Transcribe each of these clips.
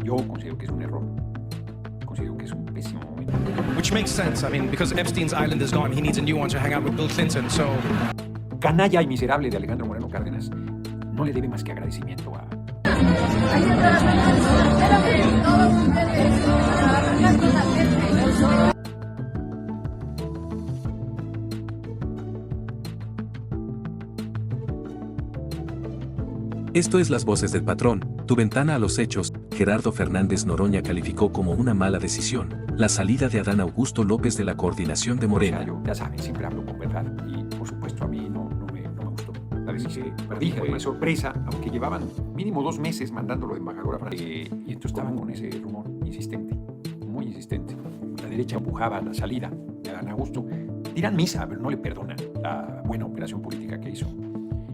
Yo considero que es un error. Considero que es un pésimo momento. Which makes sense. I mean, because Epstein's island is gone, he needs a new one to hang out with Bill Clinton, so... Canalla y miserable de Alejandro Moreno Cárdenas no le debe más que agradecimiento a... Esto es Las Voces del Patrón, tu ventana a los hechos. Gerardo Fernández Noroña calificó como una mala decisión la salida de Adán Augusto López de la coordinación de Morena. Yo, ya saben, siempre hablo con verdad y por supuesto a mí no me gustó. La decisión dije de sorpresa, aunque llevaban mínimo 2 meses mandándolo de embajador a Francia. Y entonces estaban con ese rumor insistente, muy insistente. La derecha empujaba la salida de Adán Augusto. Tiran misa, pero no le perdonan la buena operación política que hizo.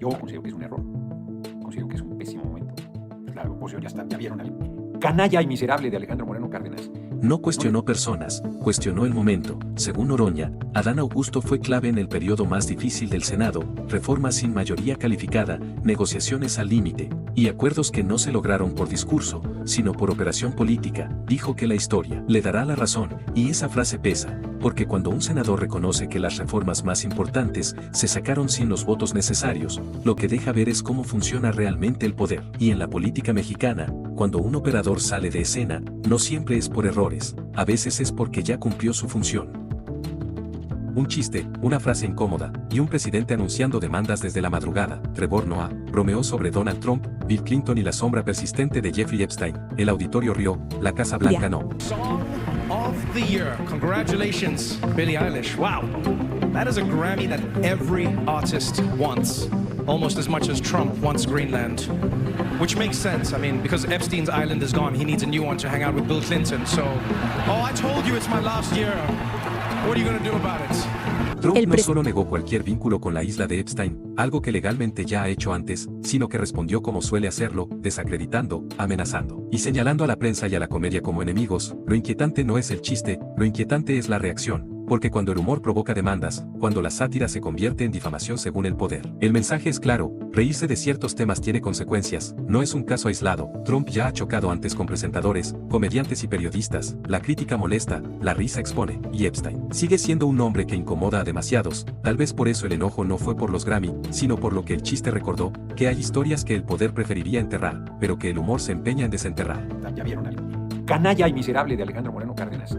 Yo considero que es un error. Considero que es un pésimo momento. La oposición ya vieron al canalla y miserable de Alejandro Moreno Cárdenas. No cuestionó personas, cuestionó el momento. Según Noroña, Adán Augusto fue clave en el periodo más difícil del Senado, reformas sin mayoría calificada, negociaciones al límite, y acuerdos que no se lograron por discurso, sino por operación política. Dijo que la historia le dará la razón, y esa frase pesa, porque cuando un senador reconoce que las reformas más importantes se sacaron sin los votos necesarios, lo que deja ver es cómo funciona realmente el poder. Y en la política mexicana, cuando un operador sale de escena, no siempre es por errores, a veces es porque ya cumplió su función. Un chiste, una frase incómoda, y un presidente anunciando demandas desde la madrugada. Trevor Noah bromeó sobre Donald Trump, Bill Clinton y la sombra persistente de Jeffrey Epstein. El auditorio rió, la Casa Blanca no. Song of the Year. Congratulations, Billie Eilish. Wow. That is a Grammy that every artist wants. Almost as much as Trump wants Greenland. Which makes sense. I mean, because Epstein's island is gone, he needs a new one to hang out with Bill Clinton. So, oh, I told you it's my last year. What are you going to do about it? Trump no solo negó cualquier vínculo con la isla de Epstein, algo que legalmente ya ha hecho antes, sino que respondió como suele hacerlo, desacreditando, amenazando y señalando a la prensa y a la comedia como enemigos. Lo inquietante no es el chiste, lo inquietante es la reacción. Porque cuando el humor provoca demandas, cuando la sátira se convierte en difamación según el poder. El mensaje es claro, reírse de ciertos temas tiene consecuencias, no es un caso aislado. Trump ya ha chocado antes con presentadores, comediantes y periodistas, la crítica molesta, la risa expone, y Epstein sigue siendo un hombre que incomoda a demasiados, tal vez por eso el enojo no fue por los Grammy, sino por lo que el chiste recordó, que hay historias que el poder preferiría enterrar, pero que el humor se empeña en desenterrar. Ya vieron al canalla y miserable de Alejandro Moreno Cárdenas.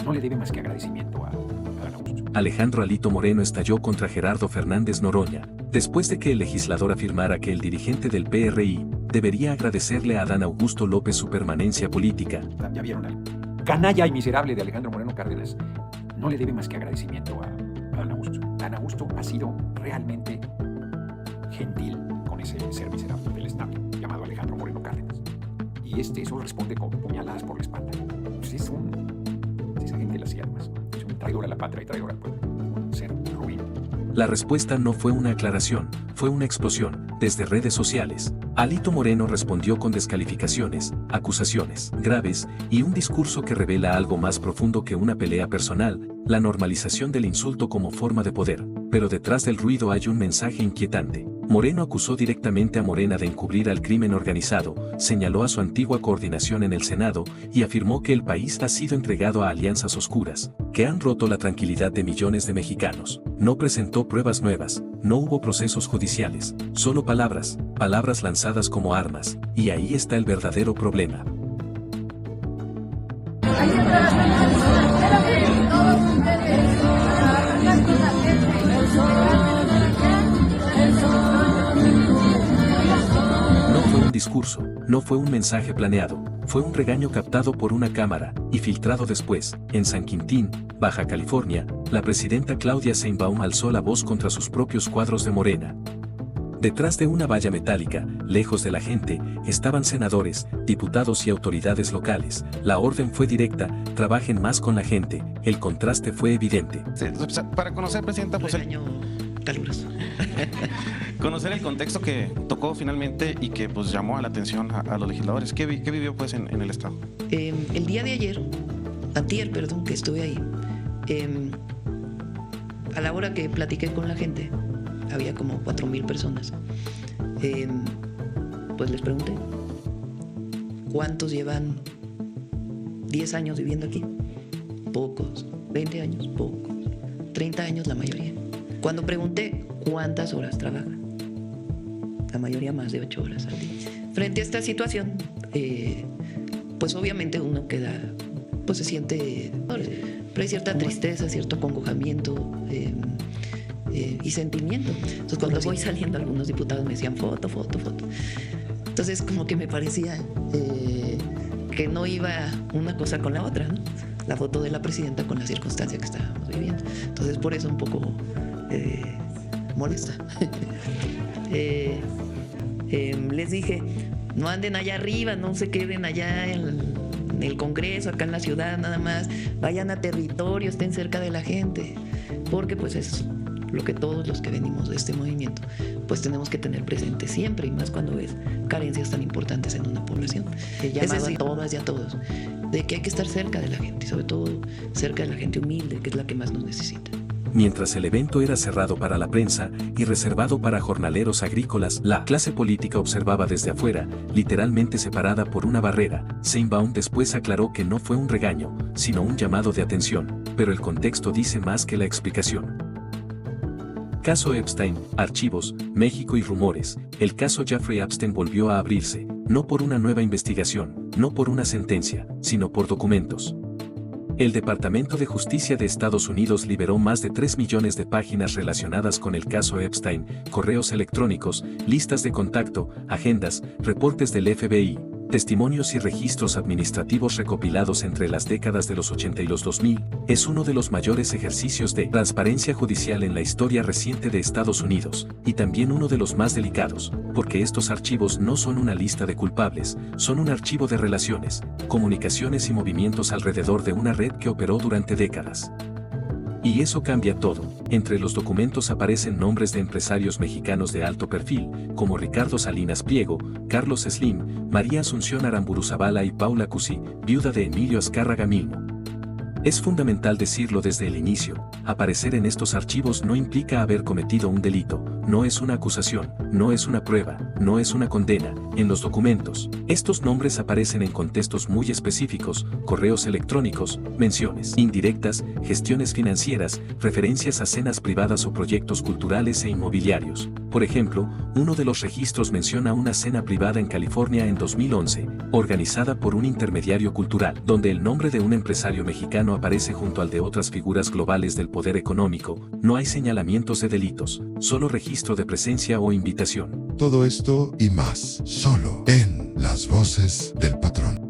No le debe más que agradecimiento a Adán Augusto. Alejandro Alito Moreno estalló contra Gerardo Fernández Noroña, después de que el legislador afirmara que el dirigente del PRI debería agradecerle a Adán Augusto López su permanencia política. Ya vieron al canalla y miserable de Alejandro Moreno Cárdenas. No le debe más que agradecimiento a Adán Augusto. Adán Augusto ha sido realmente gentil con ese ser miserable del establo llamado Alejandro Moreno Cárdenas. Y eso responde con puñaladas por la espalda. Pues esa gente las armas. Es un traidor a la patria y traidor al pueblo. Un ser ruin. La respuesta no fue una aclaración, fue una explosión, desde redes sociales. Alito Moreno respondió con descalificaciones, acusaciones graves y un discurso que revela algo más profundo que una pelea personal, la normalización del insulto como forma de poder. Pero detrás del ruido hay un mensaje inquietante. Moreno acusó directamente a Morena de encubrir al crimen organizado, señaló a su antigua coordinación en el Senado y afirmó que el país ha sido entregado a alianzas oscuras, que han roto la tranquilidad de millones de mexicanos. No presentó pruebas nuevas, no hubo procesos judiciales, solo palabras, palabras lanzadas como armas, y ahí está el verdadero problema. No fue un discurso, no fue un mensaje planeado, fue un regaño captado por una cámara y filtrado después. En San Quintín, Baja California, la presidenta Claudia Sheinbaum alzó la voz contra sus propios cuadros de Morena. Detrás de una valla metálica, lejos de la gente, estaban senadores, diputados y autoridades locales. La orden fue directa, trabajen más con la gente. El contraste fue evidente. Para conocer, Presidenta, pues conocer el contexto que tocó finalmente y que pues llamó a la atención a los legisladores. ¿Qué vivió pues en el Estado? El día de ayer, antier, perdón, que estuve ahí, a la hora que platiqué con la gente, había como 4,000 personas. Pues les pregunté ¿cuántos llevan 10 años viviendo aquí? Pocos. 20 años, pocos. 30 años, la mayoría. Cuando pregunté cuántas horas trabajan, la mayoría más de 8 horas al día. Frente a esta situación, pues obviamente uno queda, pues se siente, pero hay cierta tristeza, cierto acongojamiento y sentimiento. Entonces cuando voy saliendo, algunos diputados me decían foto. Entonces como que me parecía que no iba una cosa con la otra, ¿no? La foto de la presidenta con la circunstancia que estábamos viviendo. Entonces por eso un poco molesta. Les dije, no anden allá arriba, no se queden allá en el Congreso, acá en la ciudad nada más, vayan a territorio, estén cerca de la gente, porque pues es lo que todos los que venimos de este movimiento pues tenemos que tener presente siempre, y más cuando ves carencias tan importantes en una población. He llamado a todas y a todos de que hay que estar cerca de la gente, y sobre todo cerca de la gente humilde, que es la que más nos necesita. Mientras el evento era cerrado para la prensa y reservado para jornaleros agrícolas, la clase política observaba desde afuera, literalmente separada por una barrera. Sheinbaum después aclaró que no fue un regaño, sino un llamado de atención, pero el contexto dice más que la explicación. Caso Epstein, archivos, México y rumores. El caso Jeffrey Epstein volvió a abrirse, no por una nueva investigación, no por una sentencia, sino por documentos. El Departamento de Justicia de Estados Unidos liberó más de 3 millones de páginas relacionadas con el caso Epstein, correos electrónicos, listas de contacto, agendas, reportes del FBI, testimonios y registros administrativos recopilados entre las décadas de los 80 y los 2000. Es uno de los mayores ejercicios de transparencia judicial en la historia reciente de Estados Unidos, y también uno de los más delicados, porque estos archivos no son una lista de culpables, son un archivo de relaciones, comunicaciones y movimientos alrededor de una red que operó durante décadas. Y eso cambia todo. Entre los documentos aparecen nombres de empresarios mexicanos de alto perfil, como Ricardo Salinas Pliego, Carlos Slim, María Asunción Aramburu Zavala y Paula Cusi, viuda de Emilio Azcárraga Milmo. Es fundamental decirlo desde el inicio, aparecer en estos archivos no implica haber cometido un delito, no es una acusación, no es una prueba, no es una condena. En los documentos, estos nombres aparecen en contextos muy específicos, correos electrónicos, menciones indirectas, gestiones financieras, referencias a cenas privadas o proyectos culturales e inmobiliarios. Por ejemplo, uno de los registros menciona una cena privada en California en 2011, organizada por un intermediario cultural, donde el nombre de un empresario mexicano aparece junto al de otras figuras globales del poder económico. No hay señalamientos de delitos, solo registro de presencia o invitación. Todo esto y más, solo en Las Voces del Patrón.